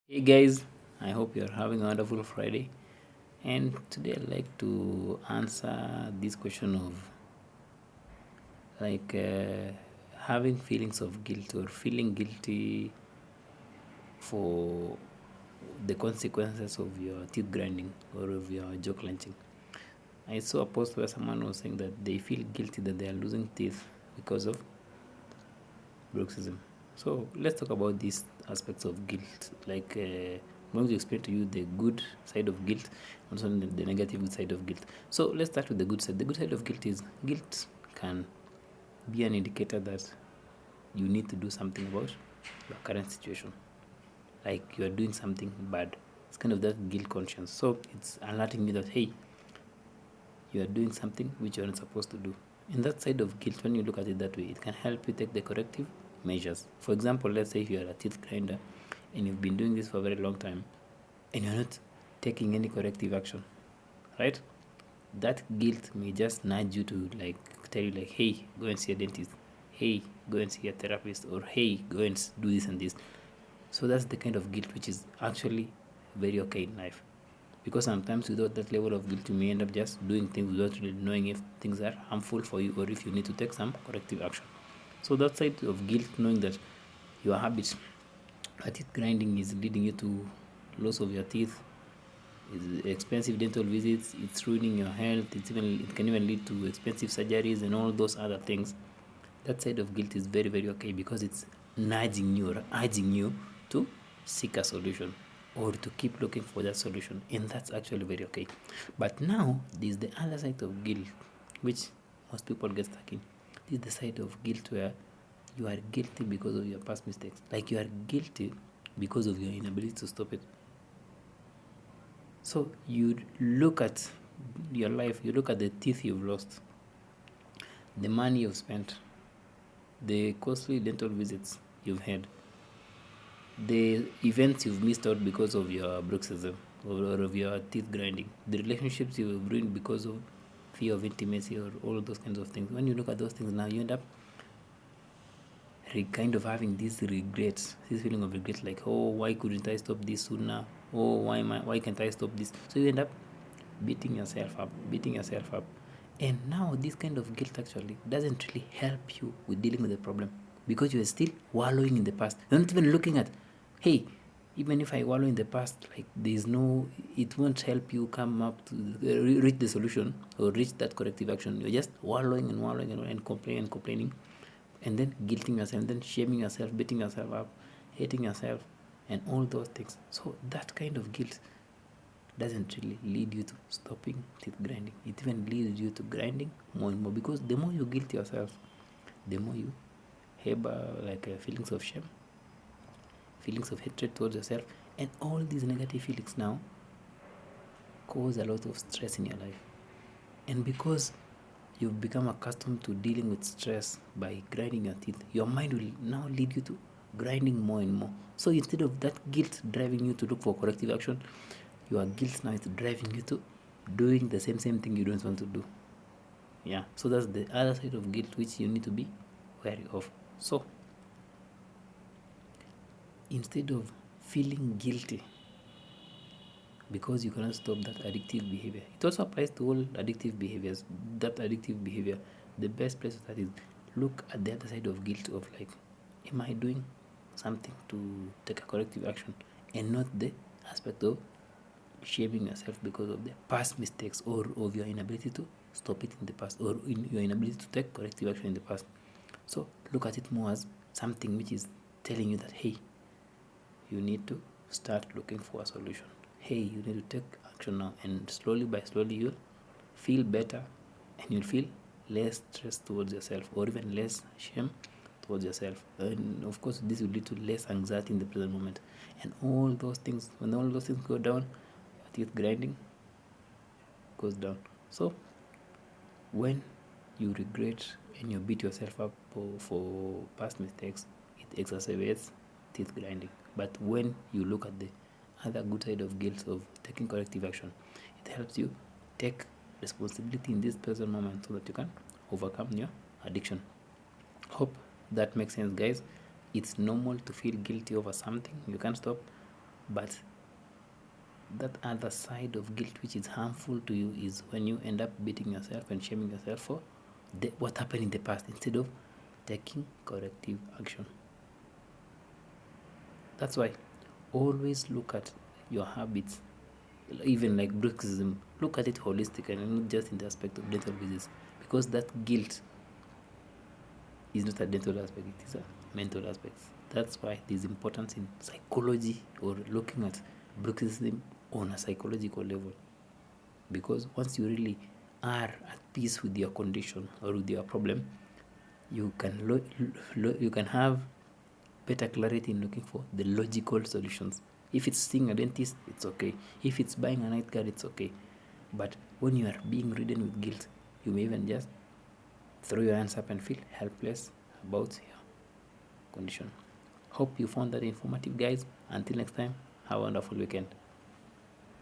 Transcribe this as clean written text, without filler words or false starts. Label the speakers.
Speaker 1: Hey guys, I hope you're having a wonderful Friday. And today I'd like to answer this question of like having feelings of guilt or feeling guilty for the consequences of your teeth grinding or of your jaw clenching. I saw a post where someone was saying that they feel guilty that they are losing teeth because of Bruxism. So let's talk about these aspects of guilt. I'm going to explain to you the good side of guilt, also the negative side of guilt. So let's start with the good side. The good side of guilt is guilt can be an indicator that you need to do something about your current situation. Like you are doing something bad. It's kind of that guilt conscience. So it's alerting you that hey, you are doing something which you are not supposed to do. In that side of guilt, when you look at it that way, it can help you take the corrective measures. For example, let's say if you are a teeth grinder and you've been doing this for a very long time and you're not taking any corrective action, right? That guilt may just nudge you to like tell you like, hey, go and see a dentist. Hey, go and see a therapist, or hey, go and do this and this. So that's the kind of guilt which is actually very okay in life, because sometimes without that level of guilt you may end up just doing things without really knowing if things are harmful for you or if you need to take some corrective action. So that side of guilt, knowing that your habit at teeth grinding is leading you to loss of your teeth, is expensive dental visits, it's ruining your health, it can even lead to expensive surgeries and all those other things. That side of guilt is very very okay, because it's nudging you or urging you to seek a solution or to keep looking for that solution, and that's actually very okay. But now there's the other side of guilt which most people get stuck in. This is the side of guilt where you are guilty because of your past mistakes, like you are guilty because of your inability to stop it. So you look at your life, you look at the teeth you've lost, the money you've spent, the costly dental visits you've had, the events you've missed out because of your bruxism or of your teeth grinding, the relationships you've ruined because of fear of intimacy or all those kinds of things. When you look at those things now, you end up kind of having this regret, this feeling of regret, like, oh, why couldn't I stop this sooner? Oh, why can't I stop this? So you end up beating yourself up. And now this kind of guilt actually doesn't really help you with dealing with the problem, because you are still wallowing in the past. You're not even looking at, hey, even if I wallow in the past, like there's no, it won't help you come up to reach the solution or reach that corrective action. You're just wallowing and complaining, and then guilting yourself, and then shaming yourself, beating yourself up, hating yourself, and all those things. So that kind of guilt doesn't really lead you to stopping teeth grinding. It even leads you to grinding more and more, because the more you guilt yourself, the more you have feelings of shame, feelings of hatred towards yourself, and all these negative feelings now cause a lot of stress in your life. And because you've become accustomed to dealing with stress by grinding your teeth, your mind will now lead you to grinding more and more. So instead of that guilt driving you to look for corrective action, your guilt now is driving you to doing the same thing you don't want to do. Yeah, so that's the other side of guilt which you need to be wary of. So instead of feeling guilty because you cannot stop that addictive behavior, it also applies to all addictive behaviors. That addictive behavior, the best place for that is look at the other side of guilt of like, am I doing something to take a corrective action, and not the aspect of shaming yourself because of the past mistakes or of your inability to stop it in the past, or in your inability to take corrective action in the past. So look at it more as something which is telling you that hey, you need to start looking for a solution. Hey, you need to take action now, and slowly by slowly you'll feel better, and you'll feel less stress towards yourself, or even less shame towards yourself. And of course this will lead to less anxiety in the present moment. And all those things, when all those things go down, teeth grinding goes down. So when you regret and you beat yourself up for past mistakes, it exacerbates teeth grinding. But when you look at the other good side of guilt of taking corrective action, it helps you take responsibility in this present moment so that you can overcome your addiction. Hope that makes sense, guys. It's normal to feel guilty over something you can't stop, But that other side of guilt which is harmful to you is when you end up beating yourself and shaming yourself for what happened in the past instead of taking corrective action. That's why always look at your habits, even like Bruxism, look at it holistically and not just in the aspect of dental visits, because that guilt is not a dental aspect, it is a mental aspect. That's why there's importance in psychology or looking at Bruxism on a psychological level, because once you really are at peace with your condition or with your problem, you can have better clarity in looking for the logical solutions. If it's seeing a dentist, it's okay. If it's buying a night guard, it's okay. But when you are being ridden with guilt, you may even just throw your hands up and feel helpless about your condition. Hope you found that informative, guys. Until next time, have a wonderful weekend.